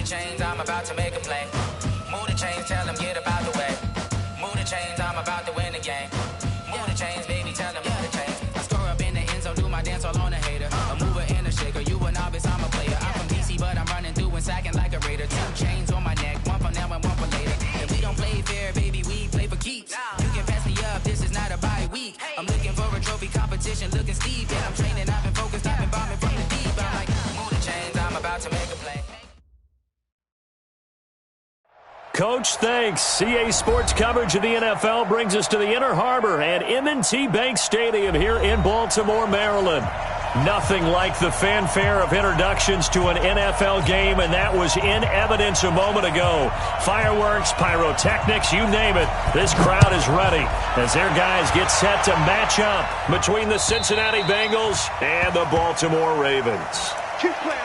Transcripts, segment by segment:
chains, I'm about to make a play. Move the chains, tell them get about the way. Move the chains, I'm about to win the game. Move the chains, baby, tell them move the chains. I score up in the end zone, do my dance all on a hater. A mover and a shaker, you a novice, I'm a player. I'm from DC, but I'm running through and sacking like a raider. 2 chains on my neck, one for now and one for later. And we don't play fair, baby, we play for keeps. You can pass me up, this is not a bye week. I'm looking for a trophy competition, looking steep. Yeah, I'm training, I've been focused, I've been bombing from the deep. I'm like, move the chains, I'm about to make a play. Coach, thanks. CA Sports coverage of the NFL brings us to the Inner Harbor at M&T Bank Stadium here in Baltimore, Maryland. Nothing like the fanfare of introductions to an NFL game, and that was in evidence a moment ago. Fireworks, pyrotechnics, you name it. This crowd is ready as their guys get set to match up between the Cincinnati Bengals and the Baltimore Ravens. Keep playing.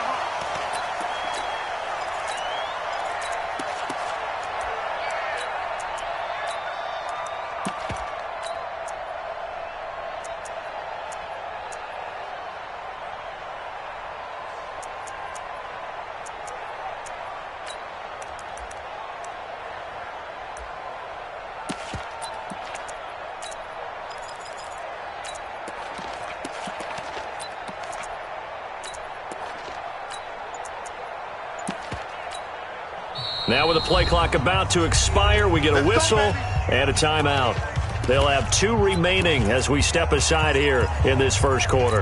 Now with the play clock about to expire, we get a whistle and a timeout. They'll have 2 remaining as we step aside here in this first quarter.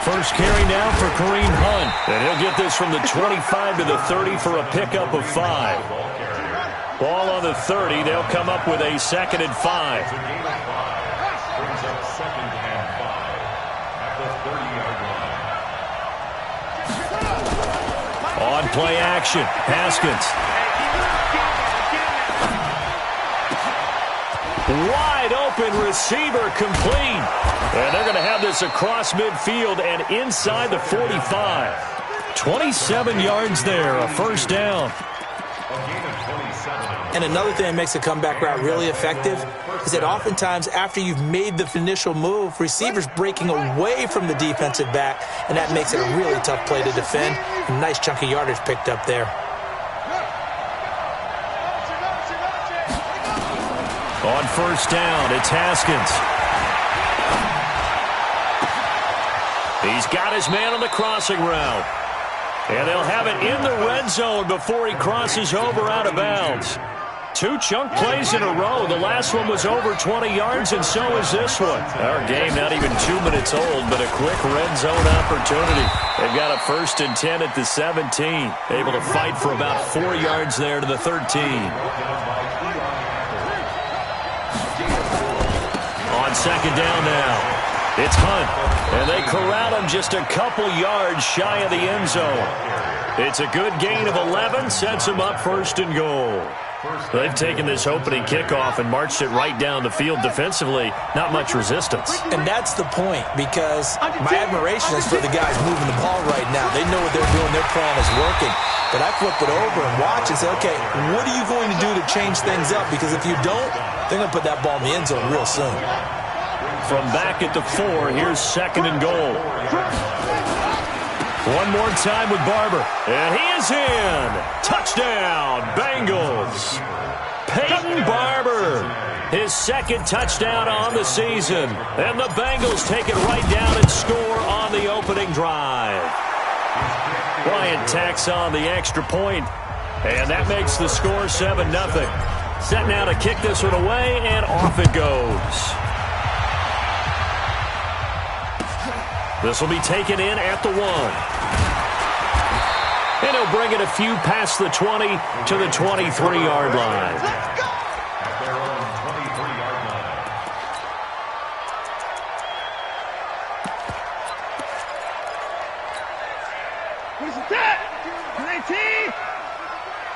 First carry now for Kareem Hunt. And he'll get this from the 25 to the 30 for a pickup of 5. Ball on the 30. They'll come up with a 2nd and 5. On play action, Haskins. Wide open receiver complete. And they're going to have this across midfield and inside the 45. 27 yards there, a first down. And another thing that makes a comeback route really effective is that oftentimes after you've made the initial move, receivers breaking away from the defensive back, and that makes it a really tough play to defend. A nice chunk of yardage picked up there. On first down, it's Haskins. He's got his man on the crossing route. And they'll have it in the red zone before he crosses over out of bounds. 2 chunk plays in a row. The last one was over 20 yards, and so is this one. Our game not even 2 minutes old, but a quick red zone opportunity. They've got a 1st and 10 at the 17. Able to fight for about 4 yards there to the 13. On second down now. It's Hunt, and they corral him just a couple yards shy of the end zone. It's a good gain of 11, sets him up 1st and goal. They've taken this opening kickoff and marched it right down the field defensively. Not much resistance. And that's the point, because my admiration is for the guys moving the ball right now. They know what they're doing. Their plan is working. But I flip it over and watch and say, okay, what are you going to do to change things up? Because if you don't, they're going to put that ball in the end zone real soon. From back at the 4, here's 2nd and goal. One more time with Barber. And he is in. Touchdown, Bengals. Peyton Barber, his 2nd touchdown on the season. And the Bengals take it right down and score on the opening drive. Bryant tacks on the extra point, and that makes the score 7-0. Set now to kick this one away, and off it goes. This will be taken in at the 1. And he'll bring it a few past the 20 to the 23-yard line. Let's go! At their own 23-yard line. Who's that? 19!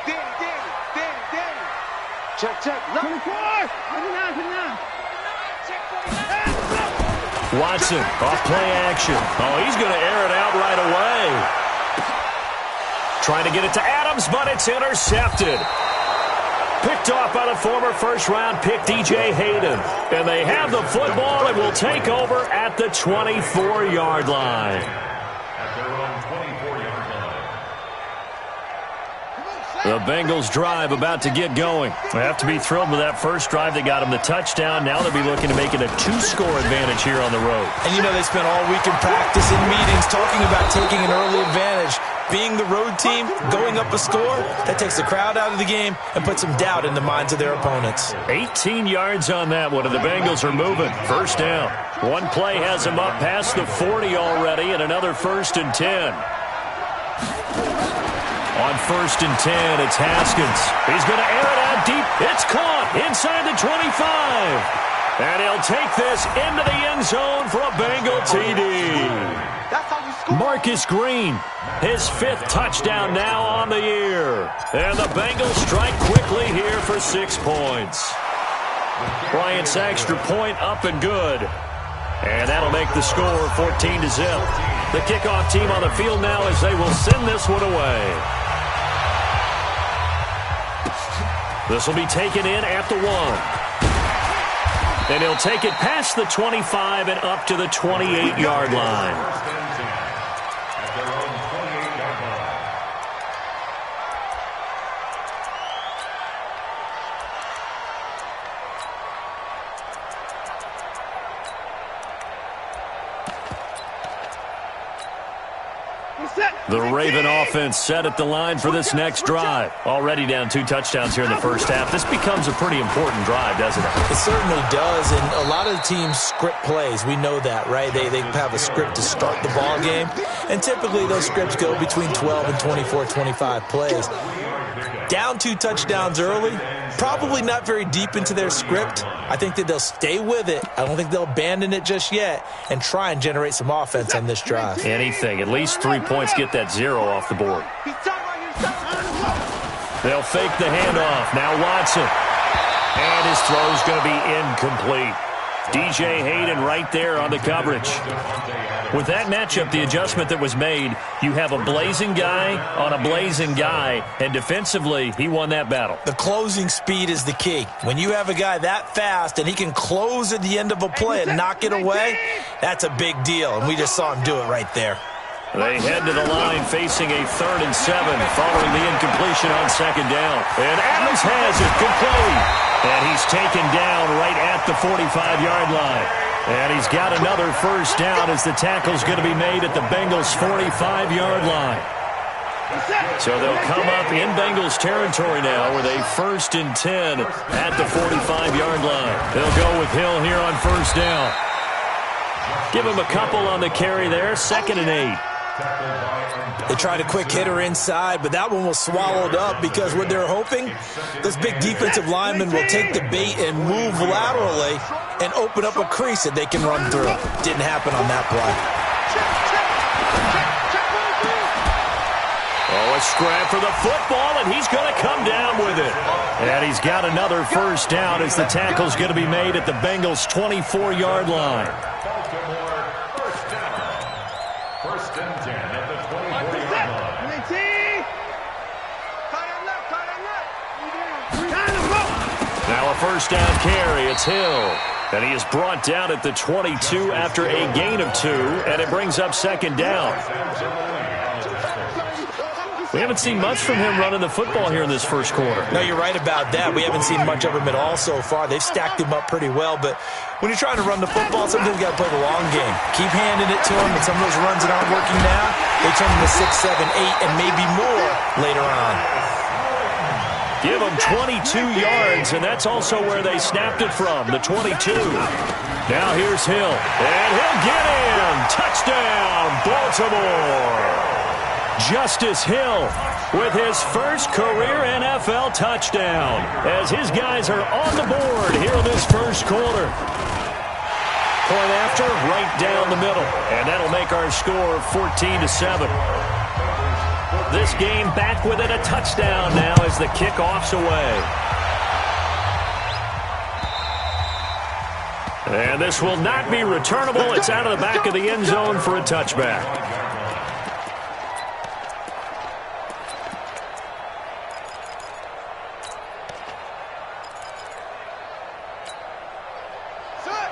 Danny. Check. 24! 29. Watson, off play action. Oh, he's going to air it out right away. Trying to get it to Adams, but it's intercepted. Picked off by the former first-round pick, D.J. Hayden. And they have the football and will take over at the 24-yard line. At their own 24-yard line. The Bengals drive about to get going. They have to be thrilled with that first drive that got them the touchdown. Now they'll be looking to make it a 2-score advantage here on the road. And you know they spent all week in practice and meetings talking about taking an early advantage. Being the road team, going up a score, that takes the crowd out of the game and puts some doubt in the minds of their opponents. 18 yards on that one, and the Bengals are moving. First down. One play has them up past the 40 already, and another 1st and 10. On 1st and 10, it's Haskins. He's going to air it out deep. It's caught inside the 25. And he'll take this into the end zone for a Bengal TD. Marcus Green, his 5th touchdown now on the year. And the Bengals strike quickly here for 6 points. Bryant's extra point up and good. And that'll make the score 14-0. The kickoff team on the field now as they will send this one away. This will be taken in at the 1. And he'll take it past the 25 and up to the 28-yard line. The Raven offense set at the line for this next drive. Already down 2 touchdowns here in the first half. This becomes a pretty important drive, doesn't it? It certainly does, and a lot of the teams script plays. We know that, right? They have a script to start the ball game, and typically those scripts go between 12 and 24, 25 plays. Down 2 touchdowns early, probably not very deep into their script. I think that they'll stay with it. I don't think they'll abandon it just yet and try and generate some offense on this drive. Anything. At least 3 points, get that 0 off the board. They'll fake the handoff. Now Watson. And his throw's going to be incomplete. D.J. Hayden right there on the coverage. With that matchup, the adjustment that was made, you have a blazing guy on a blazing guy, and defensively, he won that battle. The closing speed is the key. When you have a guy that fast and he can close at the end of a play and knock it away, that's a big deal, and we just saw him do it right there. They head to the line facing a 3rd and 7 following the incompletion on 2nd down. And Adams has it complete. And he's taken down right at the 45-yard line. And he's got another first down as the tackle's going to be made at the Bengals' 45-yard line. So they'll come up in Bengals territory now with a 1st and 10 at the 45-yard line. They'll go with Hill here on 1st down. Give him a couple on the carry there, 2nd and 8. They tried a quick hitter inside, but that one was swallowed up because what they're hoping, those big defensive linemen will take the bait and move laterally and open up a crease that they can run through. Didn't happen on that play. Oh, a scrap for the football, and he's going to come down with it. And he's got another first down as the tackle's going to be made at the Bengals' 24-yard line. Now a first down carry. It's Hill. And he is brought down at the 22 after a gain of 2, and it brings up 2nd down. We haven't seen much from him running the football here in this first quarter. No, you're right about that. We haven't seen much of him at all so far. They've stacked him up pretty well, but when you're trying to run the football, sometimes you got to play the long game. Keep handing it to him, and some of those runs that aren't working now, they turn into 6, 7, 8, and maybe more later on. Give him 22 yards, and that's also where they snapped it from, the 22. Now here's Hill, and he'll get in. Touchdown, Baltimore. Justice Hill with his first career NFL touchdown as his guys are on the board here in this first quarter. Point after, right down the middle, and that'll make our score 14-7. This game back within a touchdown now as the kickoff's away. And this will not be returnable. It's out of the back of the end zone for a touchback.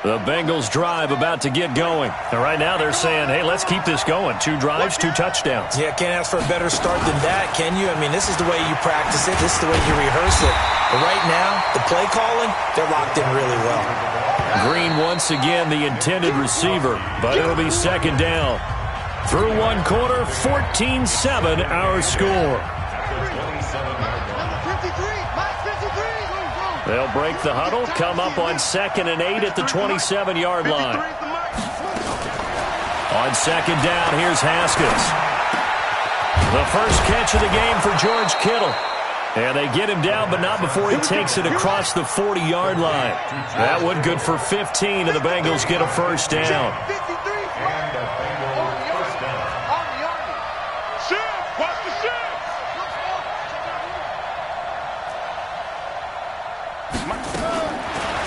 The Bengals drive about to get going. And right now they're saying, hey, let's keep this going. 2 drives, 2 touchdowns. Yeah, can't ask for a better start than that, can you? I mean, this is the way you practice it. This is the way you rehearse it. But right now, the play calling, they're locked in really well. Green once again the intended receiver, but it'll be second down. Through 1 quarter, 14-7 our score. They'll break the huddle, come up on 2nd and 8 at the 27-yard line. On second down, here's Haskins. The first catch of the game for George Kittle. And they get him down, but not before he takes it across the 40-yard line. That one good for 15, and the Bengals get a first down.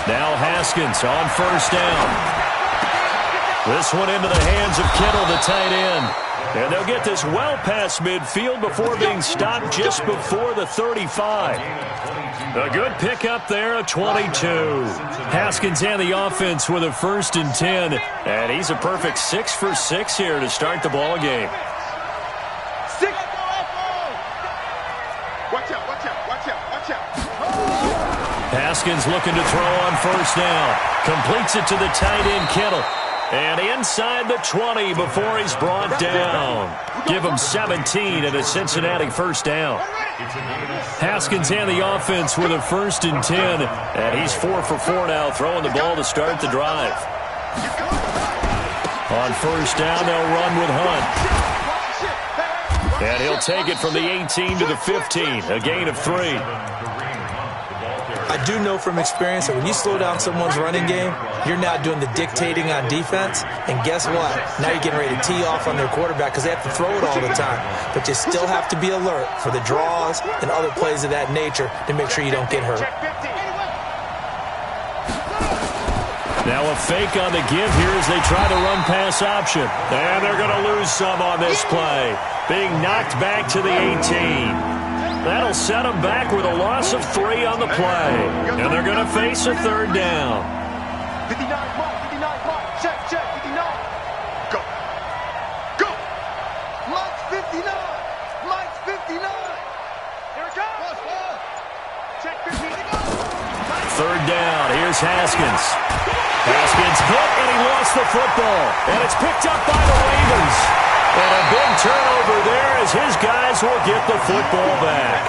Now Haskins on first down. This one into the hands of Kittle, the tight end. And they'll get this well past midfield before being stopped just before the 35. A good pickup there, a 22. Haskins and the offense with a 1st and 10. And he's a perfect 6 for 6 here to start the ball game. Haskins looking to throw on first down. Completes it to the tight end, Kittle. And inside the 20 before he's brought down. Give him 17 and a Cincinnati first down. Haskins and the offense with a 1st and 10. And he's 4 for 4 now, throwing the ball to start the drive. On first down, they'll run with Hunt. And he'll take it from the 18 to the 15, a gain of 3. I do know from experience that when you slow down someone's running game, you're now doing the dictating on defense. And guess what? Now you're getting ready to tee off on their quarterback because they have to throw it all the time. But you still have to be alert for the draws and other plays of that nature to make sure you don't get hurt. Now a fake on the give here as they try to run pass option. And they're going to lose some on this play. Being knocked back to the 18. That'll set them back with a loss of 3 on the play. And they're going to face a 3rd down. 59, Mike, 59, Mike. Check, 59. Go. Go. Mike's 59. Mike's 59. Here it comes. Check 59. 3rd down. Here's Haskins. Haskins hit, and he lost the football. And it's picked up by the Ravens. And a big turnover there as his guys will get the football back.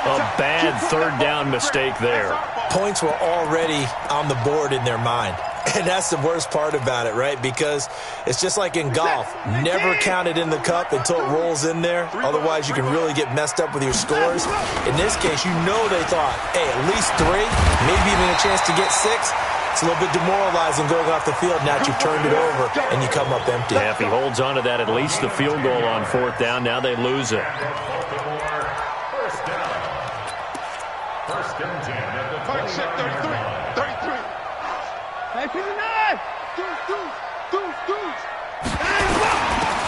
A bad 3rd down mistake there. Points were already on the board in their mind. And that's the worst part about it, right? Because it's just like in golf. Never count it in the cup until it rolls in there. Otherwise, you can really get messed up with your scores. In this case, you know they thought, hey, at least 3, maybe even a chance to get 6. It's a little bit demoralizing going off the field now that you've turned it over and you come up empty. Yeah, if he holds on to that, at least the field goal on 4th down. Now they lose it. First down. 1st and 10 at the 33. Hey, 59.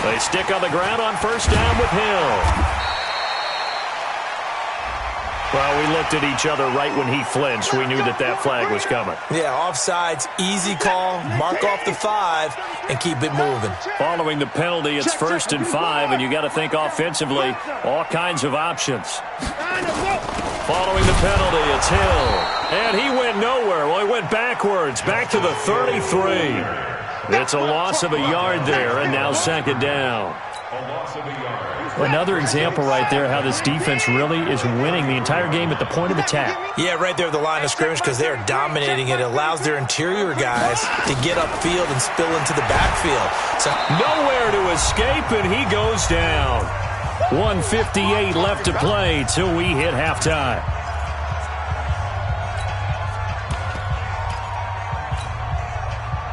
They stick on the ground on 1st down with Hill. Well, we looked at each other right when he flinched. We knew that that flag was coming. Yeah, offsides, easy call, mark off the 5, and keep it moving. Following the penalty, it's 1st and 5, and you got to think offensively, all kinds of options. Following the penalty, it's Hill. And he went nowhere. Well, he went backwards, back to the 33. It's a loss of a yard there, and now 2nd down. Another example right there how this defense really is winning the entire game at the point of attack. Yeah, right there at the line of scrimmage because they are dominating it. It allows their interior guys to get upfield and spill into the backfield. So nowhere to escape, and he goes down. 1:58 left to play till we hit halftime.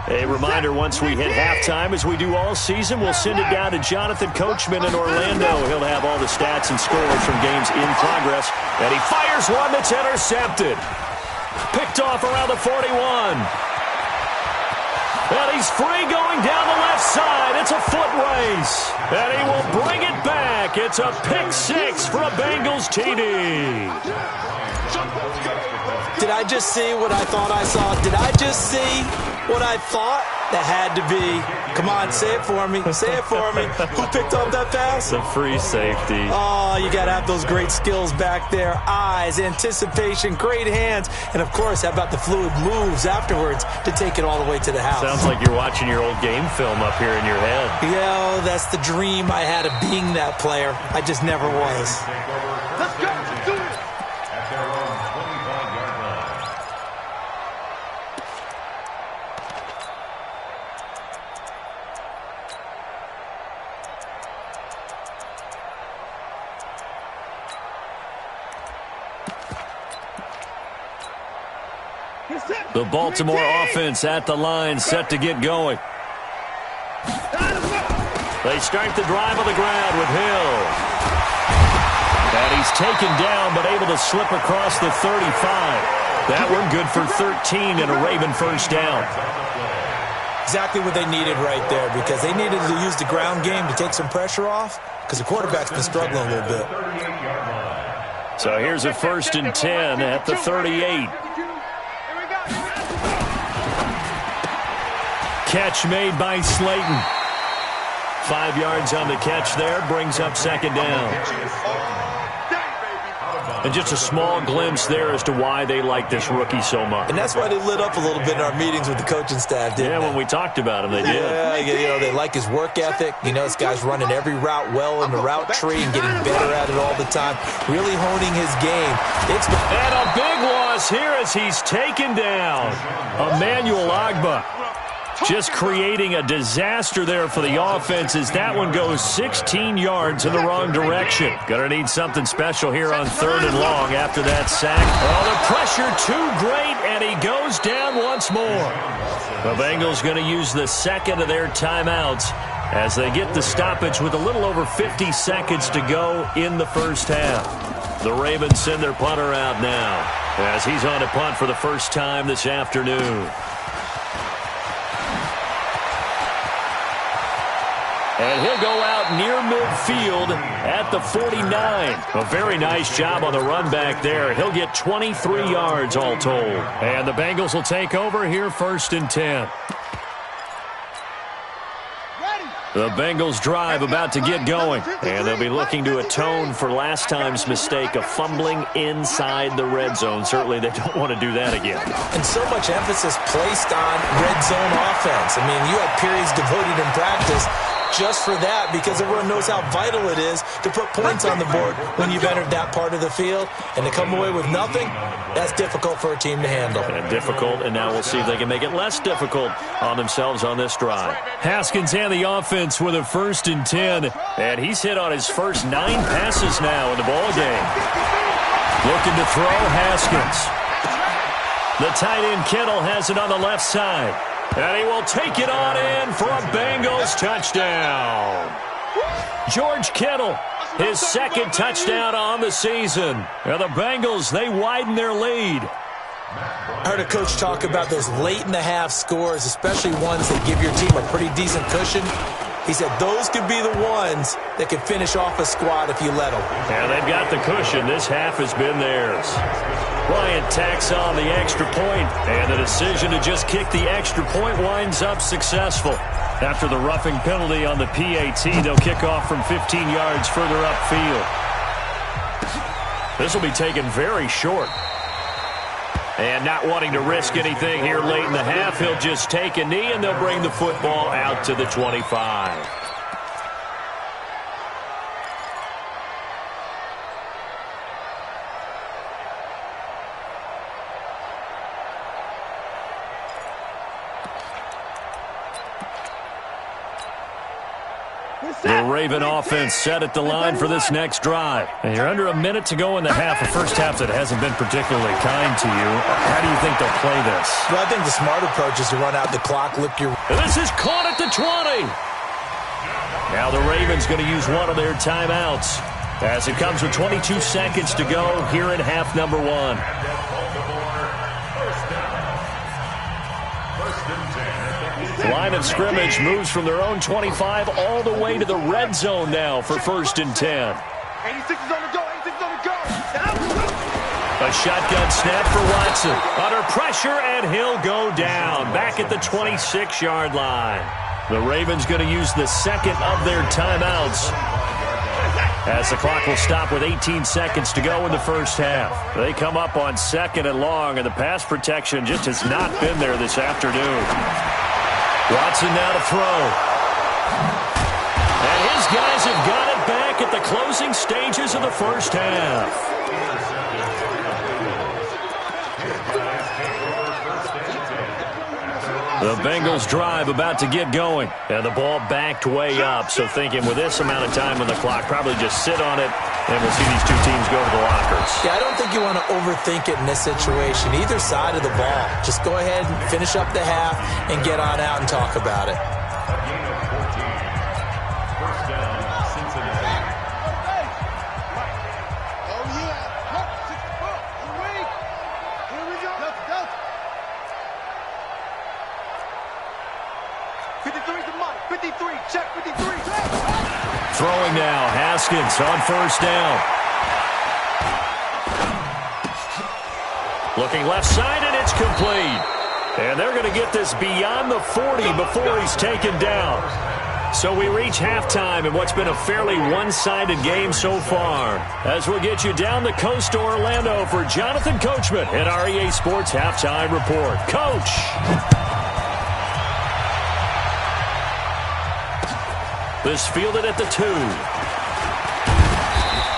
A reminder, once we hit halftime, as we do all season, we'll send it down to Jonathan Coachman in Orlando. He'll have all the stats and scores from games in progress. And he fires one that's intercepted. Picked off around the 41. And he's free going down the left side. It's a foot race. And he will bring it back. It's a pick 6 for a Bengals TD. Did I just see what I thought I saw? Did I just see what I thought? That had to be. Come on, say it for me. Say it for me. Who picked up that pass? The free safety. Oh, you got to have those great skills back there. Eyes, anticipation, great hands. And, of course, how about the fluid moves afterwards to take it all the way to the house? Sounds like you're watching your old game film up here in your head. Yeah, that's the dream I had of being that player. I just never was. Let's go. Let's do it. At their own 25-yard line. The Baltimore offense at the line, set to get going. They start the drive on the ground with Hill. And he's taken down, but able to slip across the 35. That one good for 13 and a Raven first down. Exactly what they needed right there, because they needed to use the ground game to take some pressure off, because the quarterback's been struggling a little bit. So here's a 1st and 10 at the 38. Catch made by Slayton. 5 yards on the catch there, brings up 2nd down. And just a small glimpse there as to why they like this rookie so much. And that's why they lit up a little bit in our meetings with the coaching staff, didn't they? When we talked about him, they did. Yeah, you know, they like his work ethic. You know, this guy's running every route well in the route tree and getting better at it all the time. Really honing his game. And a big loss here as he's taken down. Emmanuel Agba. Just creating a disaster there for the offense as that one goes 16 yards in the wrong direction. Gonna need something special here on 3rd and long after that sack. Oh, the pressure too great, and he goes down once more. The Bengals gonna use the 2nd of their timeouts as they get the stoppage with a little over 50 seconds to go in the first half. The Ravens send their punter out now as he's on to punt for the first time this afternoon. And he'll go out near midfield at the 49. A very nice job on the run back there. He'll get 23 yards all told. And the Bengals will take over here 1st and 10. The Bengals drive about to get going. And they'll be looking to atone for last time's mistake of fumbling inside the red zone. Certainly they don't want to do that again. And so much emphasis placed on red zone offense. I mean, you had periods devoted in practice just for that, because everyone knows how vital it is to put points on the board when you've entered that part of the field. And to come away with nothing, that's difficult for a team to handle. And difficult, and now we'll see if they can make it less difficult on themselves on this drive. Haskins and the offense with a 1st and 10. And he's hit on his first 9 passes now in the ball game. Looking to throw, Haskins. The tight end Kittle has it on the left side. And he will take it on in for a Bengals touchdown. George Kittle, his 2nd touchdown on the season. And the Bengals, they widen their lead. I heard a coach talk about those late-in-the-half scores, especially ones that give your team a pretty decent cushion. He said those could be the ones that could finish off a squad if you let them. And they've got the cushion. This half has been theirs. Bryant tacks on the extra point, and the decision to just kick the extra point winds up successful. After the roughing penalty on the PAT, they'll kick off from 15 yards further upfield. This will be taken very short. And not wanting to risk anything here late in the half, he'll just take a knee, and they'll bring the football out to the 25. The Raven offense set at the line for this next drive. And you're under a minute to go in the half, a first half that hasn't been particularly kind to you. How do you think they'll play this? Well, I think the smart approach is to run out the clock, lick your... And this is caught at the 20. Now the Ravens going to use one of their timeouts as it comes with 22 seconds to go here in half number 1. Line of scrimmage moves from their own 25 all the way to the red zone now for 1st and 10. 86 is on the go. 86 is on the go. A shotgun snap for Watson. Under pressure, and he'll go down. Back at the 26-yard line. The Ravens going to use the second of their timeouts, as the clock will stop with 18 seconds to go in the first half. They come up on 2nd and long, and the pass protection just has not been there this afternoon. Watson now to throw. And his guys have got it back at the closing stages of the first half. The Bengals drive about to get going. And the ball backed way up. So thinking with this amount of time on the clock, probably just sit on it, and we'll see these two teams go to the lockers. Yeah, I don't think you want to overthink it in this situation. Either side of the ball. Just go ahead and finish up the half and get on out and talk about it. Throwing now, Haskins on first down. Looking left side, and it's complete. And they're going to get this beyond the 40 before he's taken down. So we reach halftime in what's been a fairly one-sided game so far. As we'll get you down the coast to Orlando for Jonathan Coachman at our EA Sports Halftime Report. Coach! This fielded at the 2.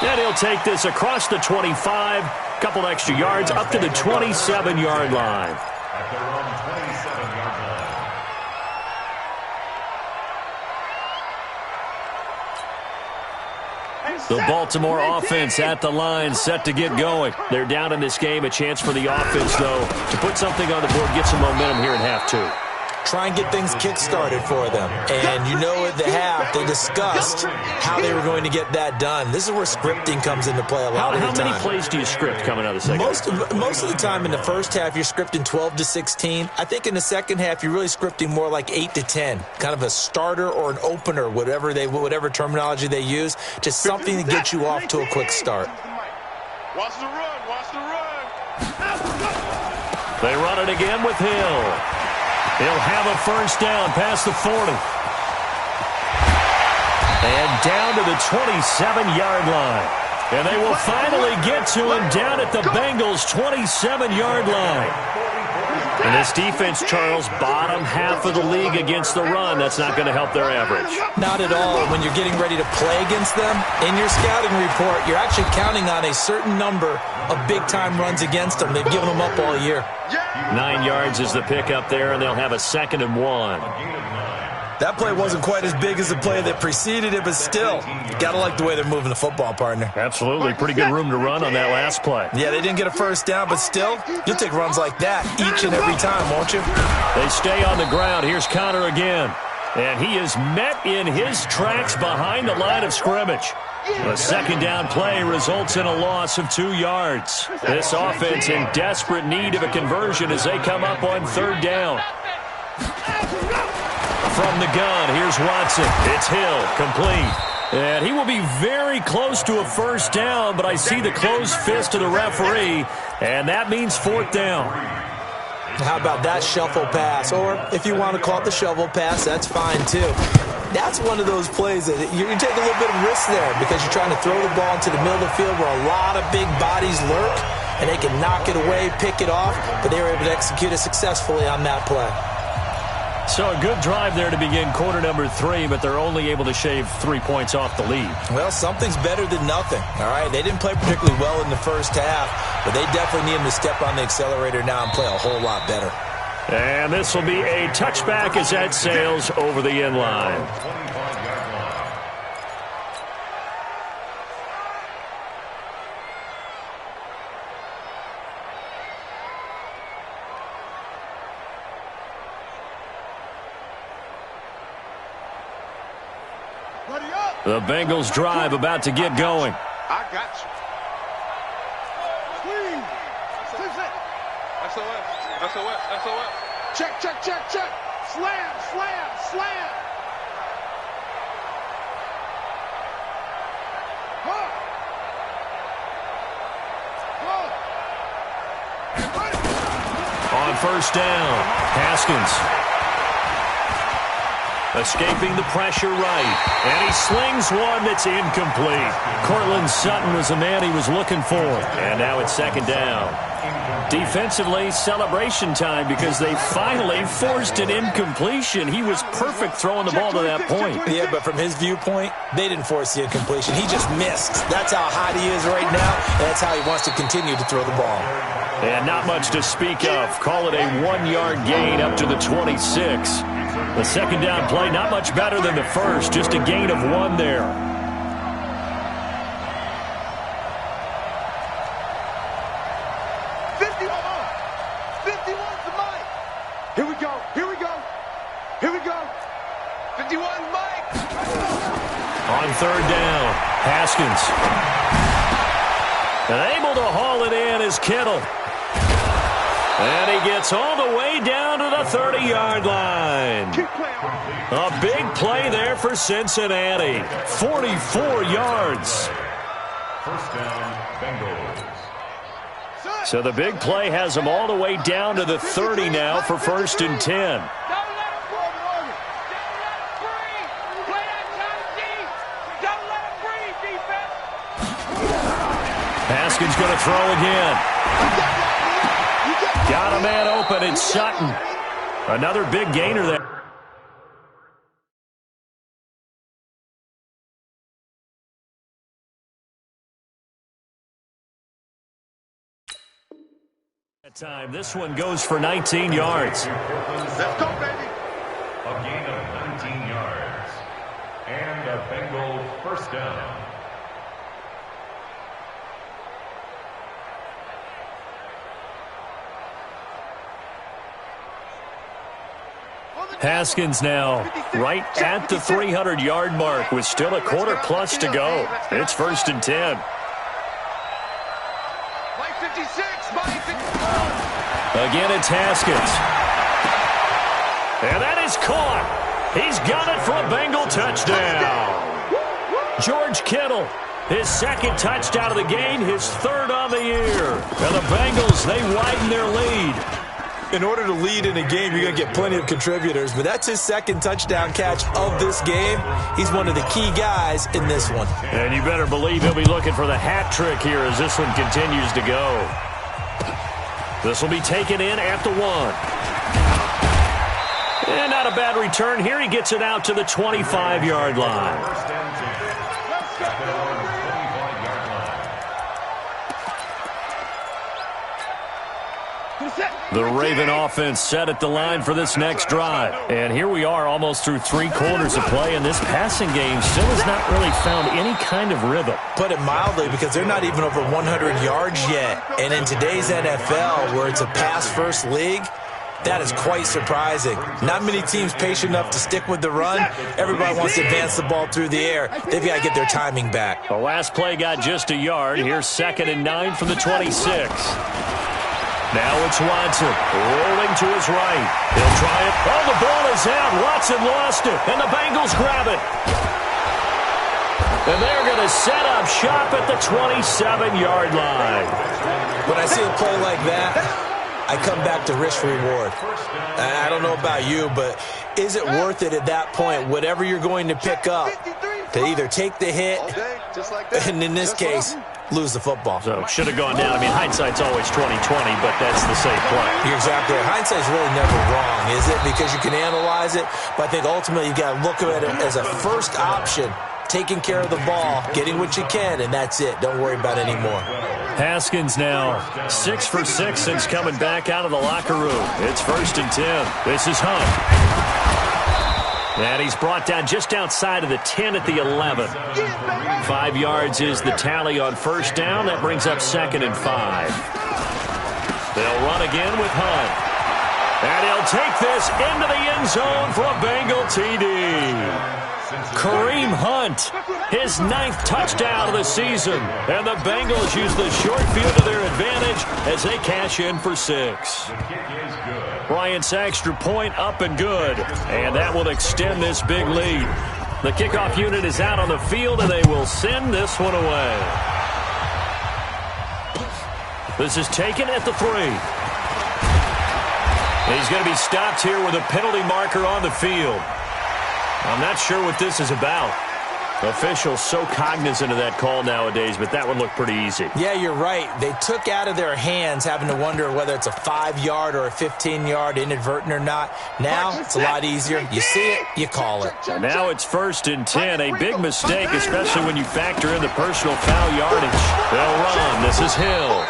And he'll take this across the 25. Couple extra yards up to the 27-yard line. At their own 27-yard line. The Baltimore offense at the line, set to get going. They're down in this game. A chance for the offense, though, to put something on the board, get some momentum here in half 2. Try and get things kick-started for them. And you know at the half, they discussed how they were going to get that done. This is where scripting comes into play a lot of the time. How many plays do you script coming out of the second half? Most of the time in the first half, you're scripting 12 to 16. I think in the second half, you're really scripting more like 8 to 10. Kind of a starter or an opener, whatever terminology they use. Just something to get you off to a quick start. Watch the run. Watch the run. They run it again with Hill. He'll have a first down past the 40. And down to the 27-yard line. And they will finally get to him down at the Bengals' 27-yard line. And this defense, Charles, bottom half of the league against the run. That's not going to help their average. Not at all. When you're getting ready to play against them, in your scouting report, you're actually counting on a certain number of big-time runs against them. They've given them up all year. 9 yards is the pickup there, and they'll have a 2nd and 1. That play wasn't quite as big as the play that preceded it, but still, you got to like the way they're moving the football, partner. Absolutely. Pretty good room to run on that last play. Yeah, they didn't get a first down, but still, you'll take runs like that each and every time, won't you? They stay on the ground. Here's Connor again. And he is met in his tracks behind the line of scrimmage. The second down play results in a loss of 2 yards. This offense in desperate need of a conversion as they come up on 3rd down. From the gun, here's Watson. It's Hill, complete. And he will be very close to a first down, but I see the closed fist of the referee, and that means 4th down. How about that shuffle pass? Or if you want to call it the shovel pass, that's fine too. That's one of those plays that you take a little bit of risk there because you're trying to throw the ball into the middle of the field where a lot of big bodies lurk, and they can knock it away, pick it off, but they were able to execute it successfully on that play. So a good drive there to begin quarter number 3, but they're only able to shave 3 points off the lead. Well, something's better than nothing, all right? They didn't play particularly well in the first half, but they definitely need them to step on the accelerator now and play a whole lot better. And this will be a touchback as that sails over the end line. The Bengals drive about to get going. I got you. Please. SOS. SOS. SOS. Check, check, check, check. Slam, slam, slam. Huh. Huh. first down. Haskins escaping the pressure right. And he slings one that's incomplete. Cortland Sutton was the man he was looking for. And now it's second down. Defensively, celebration time because they finally forced an incompletion. He was perfect throwing the ball to that point. Yeah, but from his viewpoint, they didn't force the incompletion. He just missed. That's how hot he is right now, and that's how he wants to continue to throw the ball. And not much to speak of. Call it a 1-yard gain up to the 26. The second down play, not much better than the first, just a gain of 1 there. Here we go. Here we go. Here we go. 51, Mike. On third down, Haskins. And able to haul it in is Kittle. And he gets all the way down to the 30-yard line. A big play there for Cincinnati. 44 yards. First down, Bengals. So the big play has them all the way down to the 30 now for first and 10. Haskins going to throw again. Got a man open, it's Sutton. Another big gainer there. Time. This one goes for 19 yards. Let's go, baby. A gain of 19 yards. And a Bengal first down. Haskins now right at the 300-yard mark with still a quarter plus to go. It's first and 10. Again, it's Haskins. And that is caught. He's got it for a Bengal touchdown. George Kittle, his second touchdown of the game, his third on the year. And the Bengals, they widen their lead. In order to lead in a game, you're going to get plenty of contributors, but that's his second touchdown catch of this game. He's one of the key guys in this one. And you better believe he'll be looking for the hat trick here as this one continues to go. This will be taken in at the 1. And not a bad return here. He gets it out to the 25-yard line. The Raven offense set at the line for this next drive. And here we are almost through 3 quarters of play, and this passing game still has not really found any kind of rhythm. Put it mildly, because they're not even over 100 yards yet. And in today's NFL, where it's a pass-first league, that is quite surprising. Not many teams patient enough to stick with the run. Everybody wants to advance the ball through the air. They've got to get their timing back. The last play got just a yard. Here's 2nd and 9 from the 26. Now it's Watson, rolling to his right. He'll try it. Oh, the ball is out. Watson lost it, and the Bengals grab it. And they're going to set up shop at the 27-yard line. When I see a play like that, I come back to risk-reward. I don't know about you, but is it worth it at that point, whatever you're going to pick up, to either take the hit, and in this case, lose the football? So should have gone down. I mean, hindsight's always 20/20, but that's the safe play. You're exactly right. Hindsight's really never wrong, is it? Because you can analyze it, but I think ultimately you got to look at it as a first option, taking care of the ball, getting what you can, and that's it. Don't worry about it anymore. Haskins now 6 for 6 since coming back out of the locker room. It's 1st and 10. This is Hunt. And he's brought down just outside of the 10 at the 11. 5 yards is the tally on first down. That brings up 2nd and 5. They'll run again with Hunt. And he'll take this into the end zone for a Bengal TD. Kareem Hunt, his 9th touchdown of the season. And the Bengals use the short field to their advantage as they cash in for 6. Bryant's extra point up and good. And that will extend this big lead. The kickoff unit is out on the field, and they will send this one away. This is taken at the 3. He's going to be stopped here with a penalty marker on the field. I'm not sure what this is about. Officials so cognizant of that call nowadays, but that one looked pretty easy. Yeah, you're right. They took out of their hands having to wonder whether it's a 5-yard or a 15-yard, inadvertent or not. Now it's a lot easier. You see it, you call it. And now it's 1st and 10. A big mistake, especially when you factor in the personal foul yardage. They'll run. This is Hill.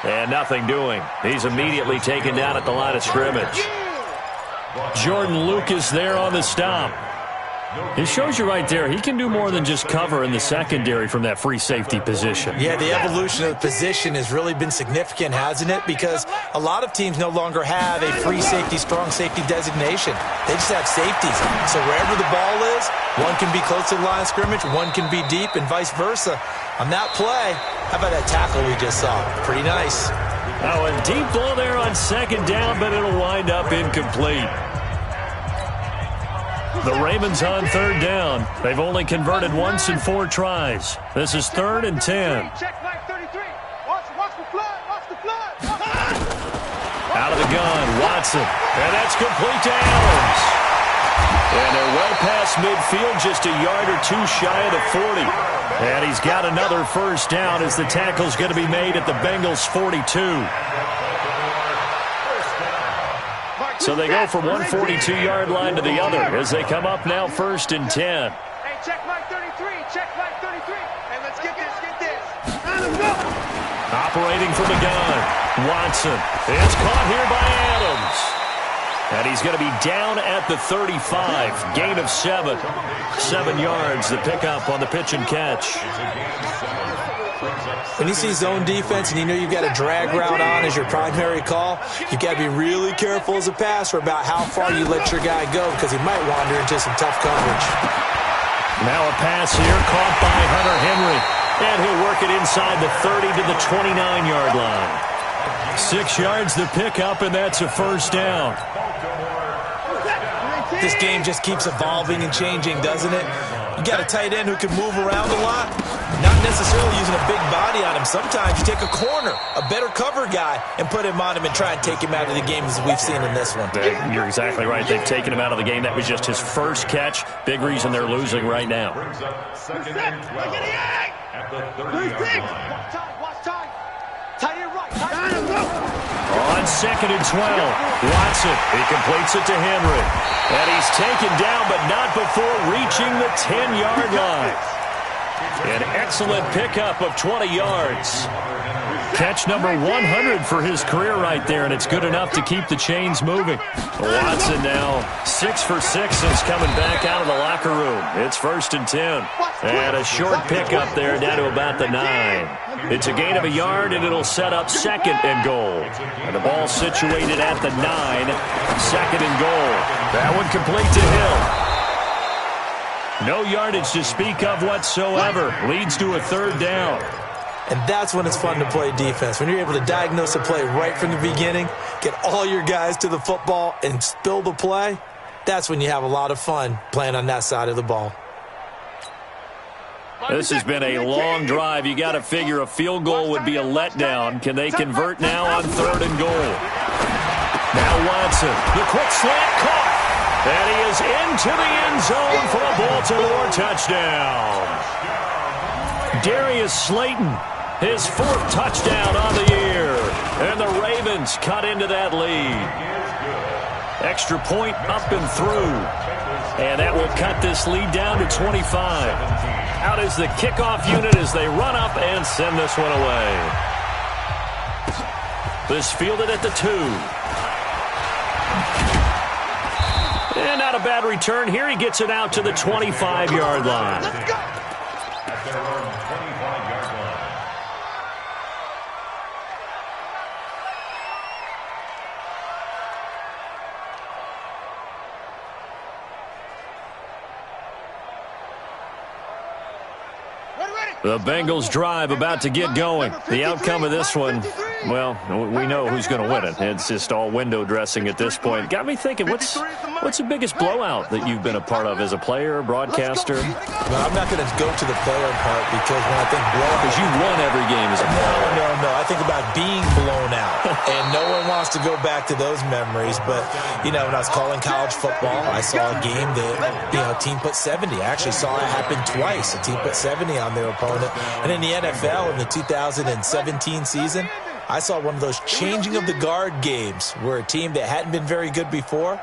And nothing doing. He's immediately taken down at the line of scrimmage. Jordan Lucas there on the stop. It shows you right there, he can do more than just cover in the secondary from that free safety position. Yeah, the evolution of the position has really been significant, hasn't it? Because a lot of teams no longer have a free safety, strong safety designation. They just have safeties. So wherever the ball is, one can be close to the line of scrimmage, one can be deep, and vice versa. On that play, how about that tackle we just saw? Pretty nice. Oh, and deep ball there on 2nd down, but it'll wind up incomplete. The Ravens on 3rd down. They've only converted once in 4 tries. This is 3rd and 10. Check Mike 33. Watch the flood. Watch the flood. Out of the gun, Watson. And that's complete to Adams. And they're well past midfield, just a yard or 2 shy of the 40. And he's got another 1st down as the tackle's going to be made at the Bengals' 42. So they go from one 42-yard line to the other as they come up now 1st and 10. Hey, check Mike 33. Check Mike 33. Hey, let's get this. Operating from the gun, Watson. It's caught here by Adams. And he's going to be down at the 35. Gain of 7. 7 yards, the pickup on the pitch and catch. When you see zone defense and you know you've got a drag route on as your primary call, you've got to be really careful as a passer about how far you let your guy go because he might wander into some tough coverage. Now a pass here caught by Hunter Henry. And he'll work it inside the 30 to the 29-yard line. 6 yards the pickup, and that's a 1st down. This game just keeps evolving and changing, doesn't it? You got a tight end who can move around a lot, not necessarily using a big body on him. Sometimes you take a corner, a better cover guy, and put him on him and try and take him out of the game as we've seen in this one. You're exactly right. They've taken him out of the game. That was just his 1st catch. Big reason they're losing right now. On 2nd and 12, Watson, he completes it to Henry. And he's taken down, but not before reaching the 10-yard line. An excellent pickup of 20 yards. Catch number 100 for his career right there, and it's good enough to keep the chains moving. Watson now 6 for 6 since coming back out of the locker room. It's 1st and 10. And a short pickup there down to about the 9. It's a gain of a yard, and it'll set up 2nd and goal. And the ball situated at the 9. 2nd and goal. That one complete to Hill. No yardage to speak of whatsoever. Leads to a 3rd down. And that's when it's fun to play defense. When you're able to diagnose a play right from the beginning, get all your guys to the football, and spill the play, that's when you have a lot of fun playing on that side of the ball. This has been a long drive. You got to figure a field goal would be a letdown. Can they convert now on 3rd and goal? Now Watson, the quick slant caught. And he is into the end zone for a Baltimore touchdown. Darius Slayton, his 4th touchdown on the year. And the Ravens cut into that lead. Extra point up and through. And that will cut this lead down to 25. Out is the kickoff unit as they run up and send this one away. This fielded at the 2. And not a bad return. Here he gets it out to the 25-yard line. At their own 25-yard line. The Bengals drive about to get going. The outcome of this one, well, we know who's going to win it. It's just all window dressing at this point. Got me thinking, what's the biggest blowout that you've been a part of as a player, broadcaster? Well, I'm not going to go to the player part because when I think blowout... Because you won every game as a player. No. I think about being blown out, and no one wants to go back to those memories. But, you know, when I was calling college football, I saw a game that, you know, a team put 70. I actually saw it happen twice. A team put 70 on their opponent. And in the NFL, in the 2017 season, I saw one of those changing of the guard games where a team that hadn't been very good before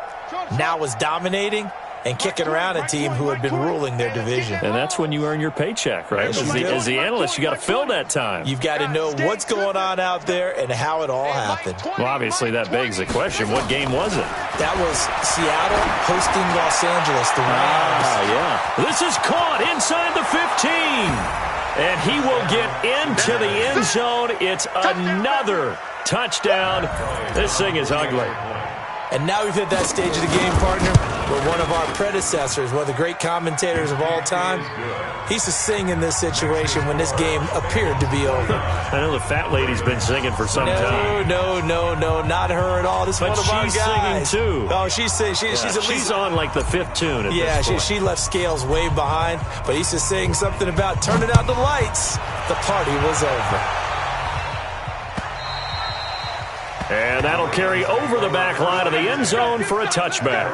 now was dominating and kicking around a team who had been ruling their division. And that's when you earn your paycheck, right? As the analyst, you got to fill that time. You've got to know what's going on out there and how it all happened. Well, obviously, that begs the question, what game was it? That was Seattle hosting Los Angeles, the Rams. Yeah. This is caught inside the 15. And he will get into the end zone. It's another touchdown. This thing is ugly. And now we've hit that stage of the game, partner, where one of our predecessors, one of the great commentators of all time, he used to sing in this situation when this game appeared to be over. I know the fat lady's been singing for some time. No, not her at all. This is one of our guys. But she's singing, too. Oh, she's singing. She's on, like, the fifth tune at this point. She left Scales way behind, but he used to sing something about turning out the lights. The party was over. And that'll carry over the back line of the end zone for a touchback.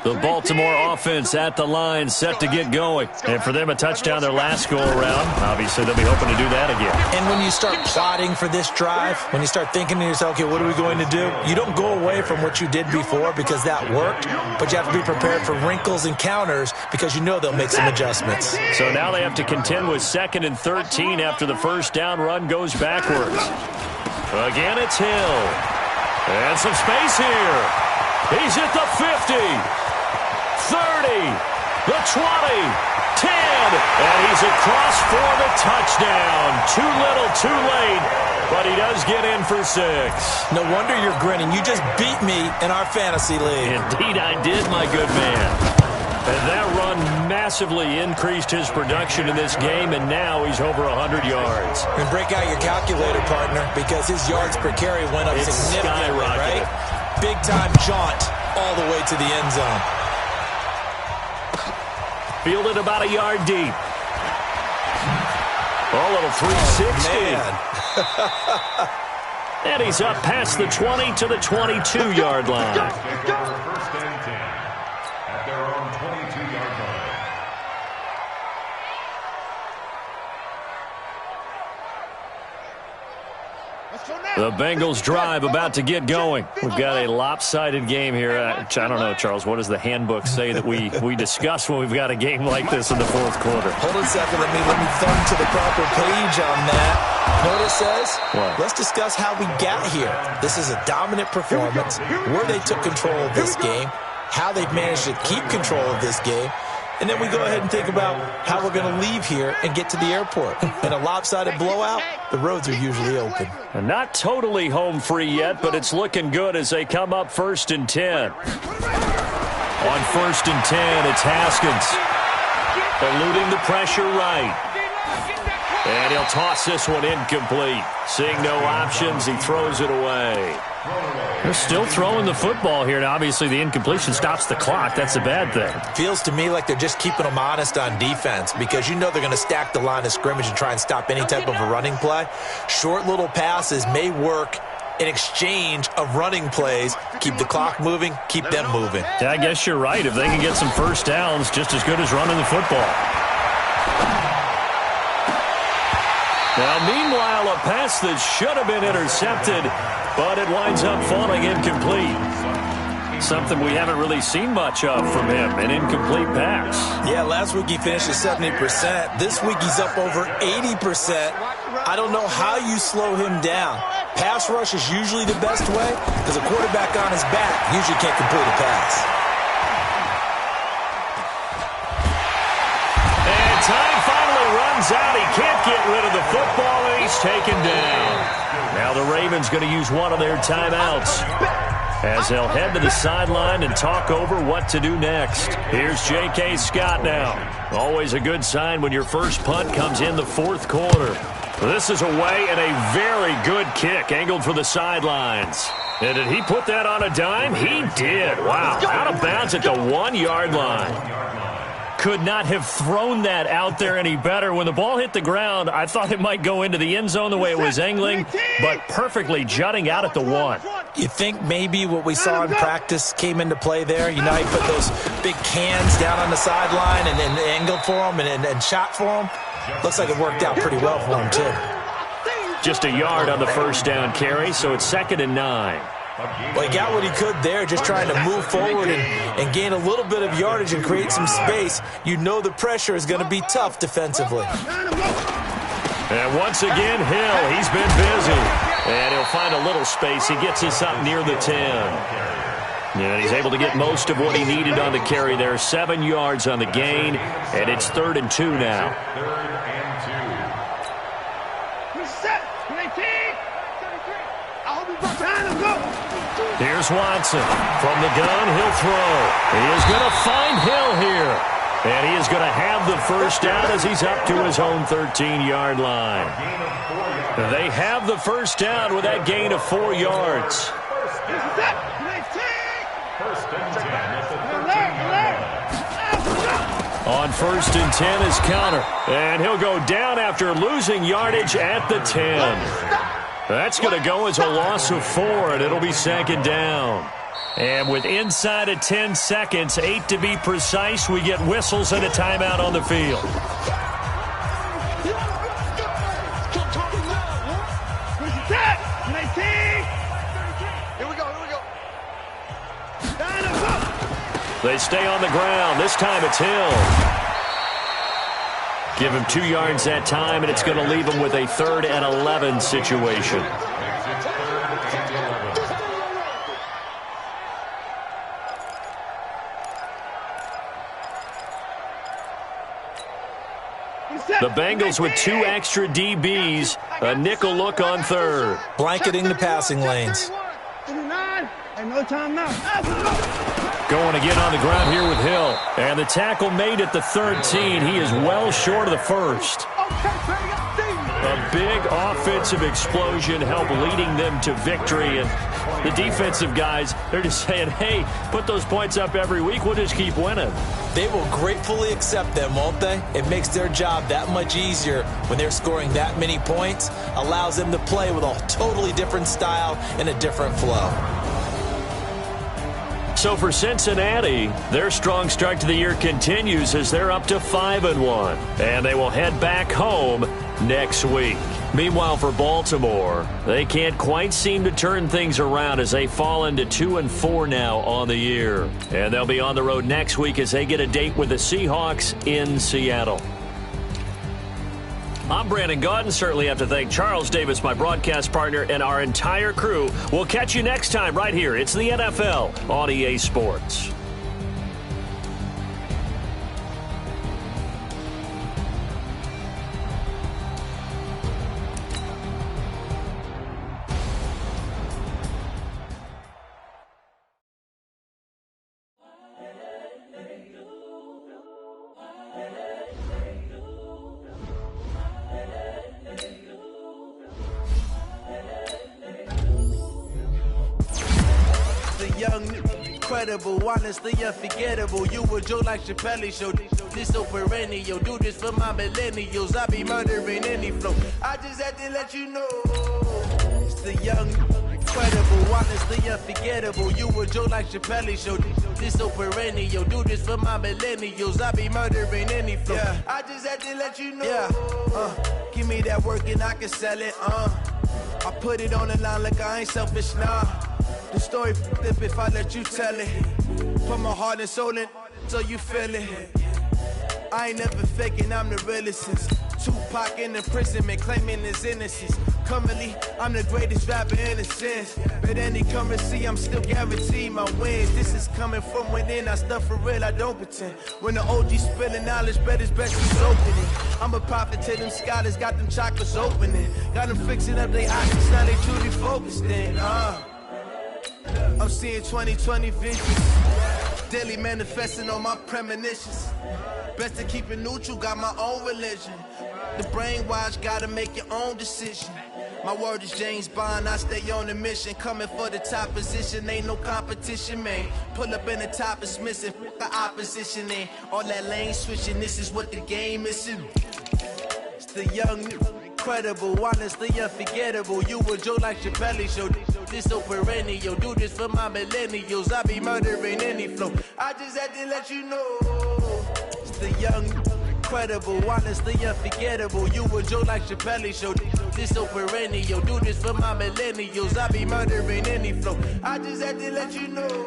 The Baltimore offense at the line, set to get going. And for them, a touchdown their last go-around. Obviously, they'll be hoping to do that again. And when you start plotting for this drive, when you start thinking to yourself, okay, what are we going to do? You don't go away from what you did before because that worked, but you have to be prepared for wrinkles and counters because you know they'll make some adjustments. So now they have to contend with 2nd and 13 after the first down run goes backwards. Again, it's Hill. And some space here. He's at the 50. 30, the 20, 10, and he's across for the touchdown. Too little, too late, but he does get in for 6. No wonder you're grinning. You just beat me in our fantasy league. Indeed I did, my good man. And that run massively increased his production in this game, and now he's over 100 yards. And break out your calculator, partner, because his yards per carry went up significantly, right? Big-time jaunt all the way to the end zone. Fielded about a yard deep. A little 360. And he's up past the 20 to the 22-yard line. First and 10 at their own 22-yard line. The Bengals drive about to get going. We've got a lopsided game here. I don't know, Charles, what does the handbook say that we discuss when we've got a game like this in the fourth quarter? Hold on a second. Let me thumb to the proper page on that. Know what it says? What? Let's discuss how we got here. This is a dominant performance, where they took control of this game, how they've managed to keep control of this game, and then we go ahead and think about how we're going to leave here and get to the airport. In a lopsided blowout, the roads are usually open. Not totally home free yet, but it's looking good as they come up 1st and 10. On 1st and 10, it's Haskins. Eluding the pressure right. And he'll toss this one incomplete. Seeing no options, he throws it away. They're still throwing the football here, and obviously the incompletion stops the clock. That's a bad thing. Feels to me like they're just keeping them honest on defense because you know they're going to stack the line of scrimmage and try and stop any type of a running play. Short little passes may work in exchange of running plays. Keep the clock moving, keep them moving. Yeah, I guess you're right. If they can get some first downs, just as good as running the football. Now, meanwhile, a pass that should have been intercepted, but it winds up falling incomplete. Something we haven't really seen much of from him, an incomplete pass. Yeah, last week he finished at 70%. This week he's up over 80%. I don't know how you slow him down. Pass rush is usually the best way because a quarterback on his back usually can't complete a pass. And time finally runs out. He can't get rid of the football, and he's taken down. Now the Ravens going to use one of their timeouts as they'll head to the sideline and talk over what to do next. Here's J.K. Scott now. Always a good sign when your first punt comes in the fourth quarter. This is away and a very good kick angled for the sidelines. And did he put that on a dime? He did. Wow. Out of bounds downs at the 1-yard line. Could not have thrown that out there any better. When the ball hit the ground, I thought it might go into the end zone the way it was angling, but perfectly jutting out at the 1. You think maybe what we saw in practice came into play there? You know, he put those big cans down on the sideline and angled for them and shot for them. Looks like it worked out pretty well for him, too. Just a yard on the first down carry, so it's 2nd and 9. Well, he got what he could there, just trying to move forward and gain a little bit of yardage and create some space. You know the pressure is going to be tough defensively. And once again, Hill, he's been busy. And he'll find a little space. He gets us up near the 10. And he's able to get most of what he needed on the carry there. 7 yards on the gain, and it's 3rd and 2 now. Here's Watson. From the gun, he'll throw. He is going to find Hill here. And he is going to have the first down as he's up to his own 13-yard line. They have the first down with that gain of 4 yards. On 1st and 10 is Counter. And he'll go down after losing yardage at the 10. That's going to go as a loss of 4, and it'll be 2nd down. And with inside of 10 seconds, 8 to be precise, we get whistles and a timeout on the field. They stay on the ground. This time it's Hill. Give him 2 yards that time, and it's going to leave him with a 3rd and 11 situation. The Bengals with 2 extra DBs, a nickel look on 3rd. Blanketing the passing lanes. No time now. Going again on the ground here with Hill. And the tackle made at the 13. He is well short of the first. A big offensive explosion helped leading them to victory. And the defensive guys, they're just saying, hey, put those points up every week. We'll just keep winning. They will gratefully accept them, won't they? It makes their job that much easier when they're scoring that many points. Allows them to play with a totally different style and a different flow. So for Cincinnati, their strong start to the year continues as they're up to 5-1. And they will head back home next week. Meanwhile, for Baltimore, they can't quite seem to turn things around as they fall into 2-4 now on the year. And they'll be on the road next week as they get a date with the Seahawks in Seattle. I'm Brandon Gaudin. Certainly have to thank Charles Davis, my broadcast partner, and our entire crew. We'll catch you next time right here. It's the NFL on EA Sports. Incredible, honestly unforgettable. You a joke like Chappelle show. This so perennial. Do this for my millennials. I be murdering any flow. I just had to let you know. It's the young, incredible, honestly unforgettable. You a joke like Chappelle show. This so perennial. Do this for my millennials. I be murdering any flow. Yeah. I just had to let you know. Yeah. Give me that work and I can sell it. I put it on the line like I ain't selfish, nah. The story flip if I let you tell it. Put my heart and soul in so you feel it. I ain't never faking, I'm the realest since Tupac in imprisonment, claiming his innocence. Currently, I'm the greatest rapper in a sense. But any currency, I'm still guaranteed my wins. This is coming from within, I stuff for real, I don't pretend. When the OG spilling knowledge, bet it's best he's opening. I'm a prophet to them scholars, got them chakras opening. Got them fixing up their eyes, now they truly focused in. I'm seeing 2020 visions, daily manifesting on my premonitions. Best to keep it neutral, got my own religion. The brainwash, gotta make your own decision. My word is James Bond, I stay on a mission. Coming for the top position, ain't no competition, man. Pull up in the top is missing, the opposition in. All that lane switching, this is what the game is. It's the young, incredible, honestly unforgettable. You a Joe like Chappelle show. This so perennial, do this for my millennials. I be murdering any flow. I just had to let you know. It's the young, incredible, honestly unforgettable. You a Joe like Chappelle show. This so perennial, do this for my millennials. I be murdering any flow. I just had to let you know.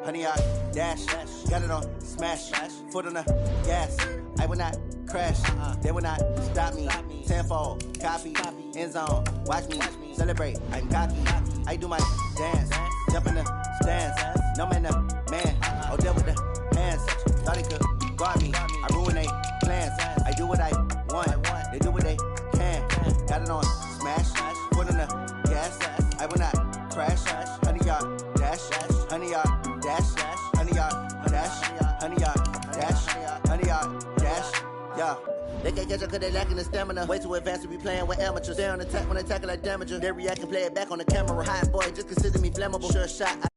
Honey, I dash, got it on smash, foot on the gas. I will not crash, they will not stop me. Tenfold, copy, end zone, watch me celebrate. I'm cocky, I do my dance, jump in the stands. No man, the man, oh, deal with the hands. Thought he could guard me, I ruin they plans. I do what I want, they do what they can. Got it on smash, foot on the gas. I will not crash, honey, y'all dash, honey, y'all dash, honey, y'all dash, honey, y'all dash, honey, y'all dash, yeah. They can't catch up cause they lacking the stamina. Way too advanced to be playing with amateurs. They on attack when they tackle like damager. They react and play it back on the camera. Hot boy, just consider me flammable. Sure shot,